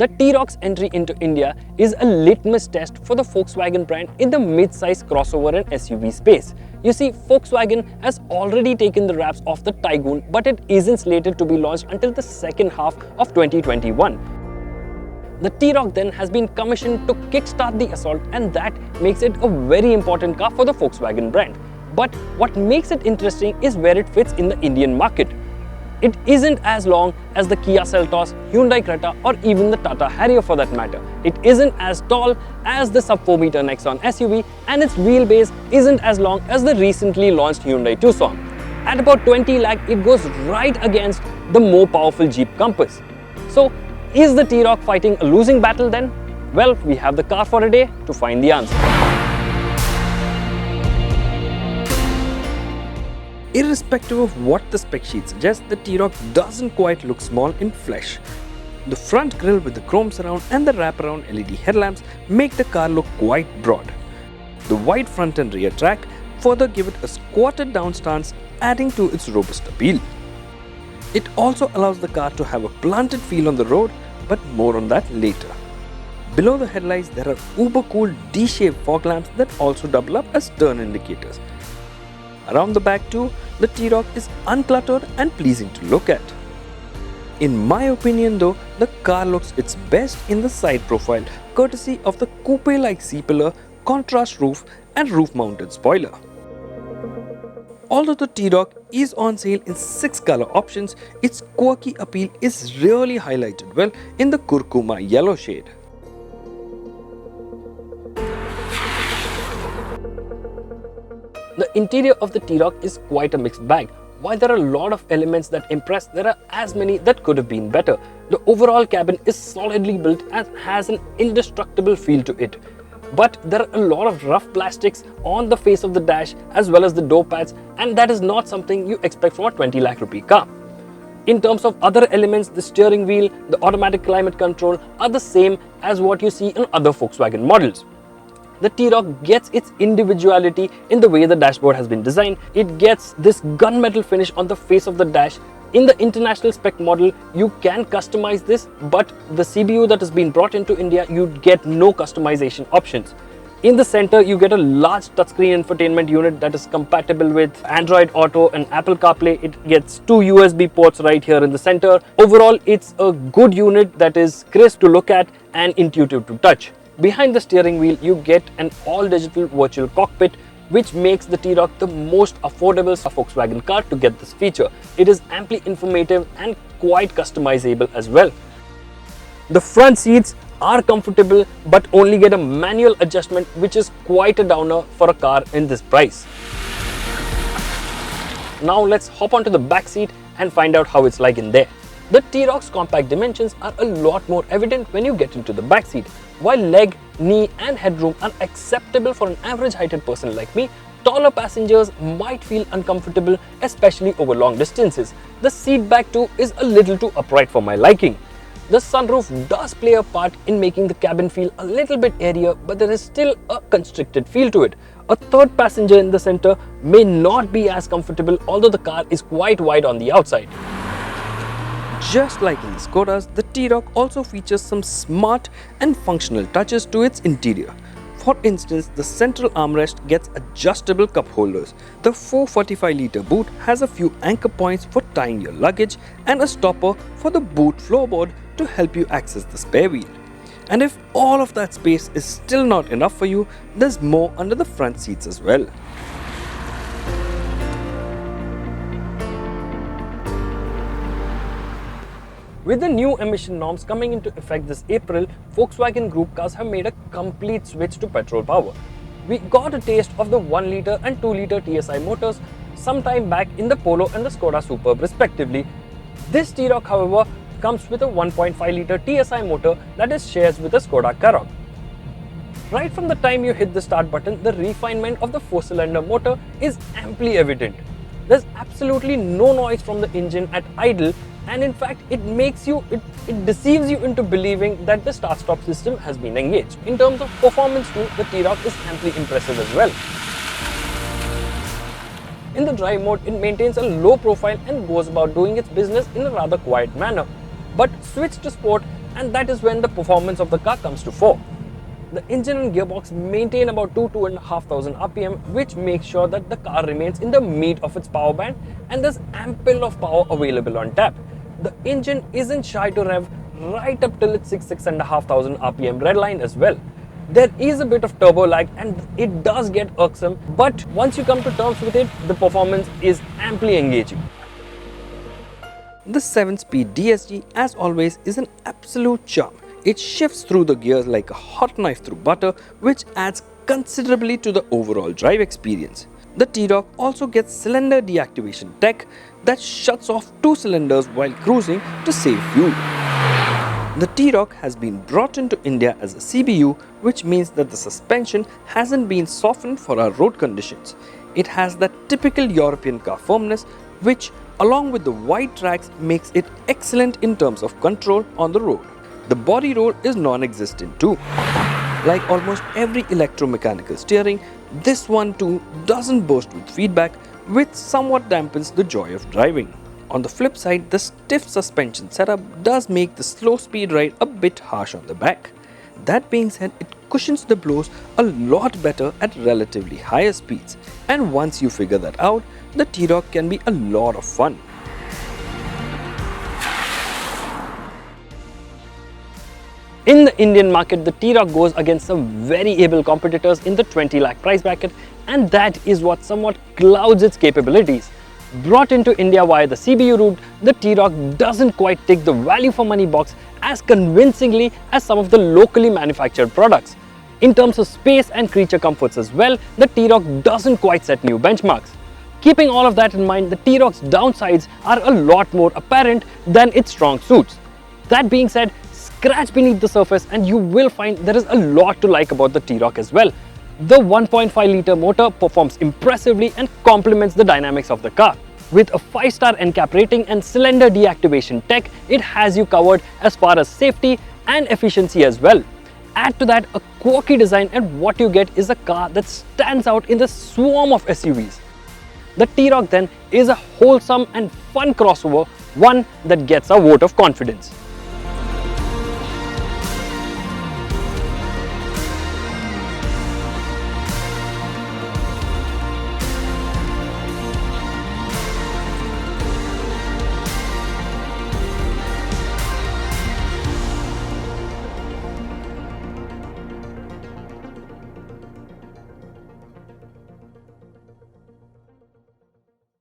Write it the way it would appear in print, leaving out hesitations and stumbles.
The T-Roc's entry into India is a litmus test for the Volkswagen brand in the mid-size crossover and SUV space. You see, Volkswagen has already taken the wraps off the Taigun, but it isn't slated to be launched until the second half of 2021. The T-Roc then has been commissioned to kickstart the assault, and that makes it a very important car for the Volkswagen brand. But what makes it interesting is where it fits in the Indian market. It isn't as long as the Kia Seltos, Hyundai Creta, or even the Tata Harrier for that matter. It isn't as tall as the sub-4 meter Nexon SUV, and its wheelbase isn't as long as the recently launched Hyundai Tucson. At about 20 lakh, it goes right against the more powerful Jeep Compass. So, is the T-Roc fighting a losing battle then? Well, we have the car for a day to find the answer. Irrespective of what the spec sheet suggests, the T-Roc doesn't quite look small in flesh. The front grille with the chrome surround and the wraparound LED headlamps make the car look quite broad. The wide front and rear track further give it a squatted down stance, adding to its robust appeal. It also allows the car to have a planted feel on the road, but more on that later. Below the headlights, there are uber cool D-shaped fog lamps that also double up as turn indicators. Around the back too, the T-Roc is uncluttered and pleasing to look at. In my opinion though, the car looks its best in the side profile, courtesy of the coupe-like C-pillar, contrast roof and roof-mounted spoiler. Although the T-Roc is on sale in 6 color options, its quirky appeal is really highlighted well in the curcuma yellow shade. The interior of the T-Roc is quite a mixed bag. While there are a lot of elements that impress, there are as many that could have been better. The overall cabin is solidly built and has an indestructible feel to it. But there are a lot of rough plastics on the face of the dash as well as the door pads, and that is not something you expect from a 20 lakh rupee car. In terms of other elements, the steering wheel, the automatic climate control are the same as what you see in other Volkswagen models. The T-Roc gets its individuality in the way the dashboard has been designed. It gets this gunmetal finish on the face of the dash. In the international spec model, you can customize this, but the CBU that has been brought into India, you get no customization options. In the center, you get a large touchscreen infotainment unit that is compatible with Android Auto and Apple CarPlay. It gets 2 USB ports right here in the center. Overall, it's a good unit that is crisp to look at and intuitive to touch. Behind the steering wheel, you get an all-digital virtual cockpit, which makes the T-Roc the most affordable Volkswagen car to get this feature. It is amply informative and quite customizable as well. The front seats are comfortable but only get a manual adjustment, which is quite a downer for a car in this price. Now let's hop onto the back seat and find out how it's like in there. The T-Roc's compact dimensions are a lot more evident when you get into the back seat. While leg, knee and headroom are acceptable for an average heighted person like me, taller passengers might feel uncomfortable, especially over long distances. The seat back too is a little too upright for my liking. The sunroof does play a part in making the cabin feel a little bit airier, but there is still a constricted feel to it. A third passenger in the center may not be as comfortable, although the car is quite wide on the outside. Just like in the Skodas, the T-Roc also features some smart and functional touches to its interior. For instance, the central armrest gets adjustable cup holders. The 445-litre boot has a few anchor points for tying your luggage and a stopper for the boot floorboard to help you access the spare wheel. And if all of that space is still not enough for you, there's more under the front seats as well. With the new emission norms coming into effect this April, Volkswagen Group cars have made a complete switch to petrol power. We got a taste of the 1 litre and 2 litre TSI motors sometime back in the Polo and the Skoda Superb respectively. This T-Roc, however, comes with a 1.5 litre TSI motor that is shared with the Skoda Karoq. Right from the time you hit the start button, the refinement of the 4-cylinder motor is amply evident. There's absolutely no noise from the engine at idle, and in fact it deceives you into believing that the start-stop system has been engaged. In terms of performance too, the T-Roc is amply impressive as well. In the drive mode, it maintains a low profile and goes about doing its business in a rather quiet manner. But switch to sport and that is when the performance of the car comes to fore. The engine and gearbox maintain about 2,500 RPM, which makes sure that the car remains in the meat of its power band and there's ample of power available on tap. The engine isn't shy to rev right up till its 6,500 RPM red line as well. There is a bit of turbo lag and it does get irksome, but once you come to terms with it, the performance is amply engaging. The 7-speed DSG, as always, is an absolute charm. It shifts through the gears like a hot knife through butter, which adds considerably to the overall drive experience. The T-Roc also gets cylinder deactivation tech that shuts off 2 cylinders while cruising to save fuel. The T-Roc has been brought into India as a CBU, which means that the suspension hasn't been softened for our road conditions. It has that typical European car firmness, which along with the wide tracks makes it excellent in terms of control on the road. The body roll is non-existent too. Like almost every electromechanical steering, this one too doesn't boast with feedback, which somewhat dampens the joy of driving. On the flip side, the stiff suspension setup does make the slow speed ride a bit harsh on the back. That being said, it cushions the blows a lot better at relatively higher speeds, and once you figure that out, the T-Roc can be a lot of fun. In the Indian market, the T-Roc goes against some very able competitors in the 20 lakh price bracket, and that is what somewhat clouds its capabilities. Brought into India via the CBU route, the T-Roc doesn't quite tick the value for money box as convincingly as some of the locally manufactured products. In terms of space and creature comforts as well, the T-Roc doesn't quite set new benchmarks. Keeping all of that in mind, the T-Roc's downsides are a lot more apparent than its strong suits. That being said, scratch beneath the surface and you will find there is a lot to like about the T-Roc as well. The 1.5 litre motor performs impressively and complements the dynamics of the car. With a 5-star NCAP rating and cylinder deactivation tech, it has you covered as far as safety and efficiency as well. Add to that a quirky design and what you get is a car that stands out in the swarm of SUVs. The T-Roc then is a wholesome and fun crossover, one that gets a vote of confidence.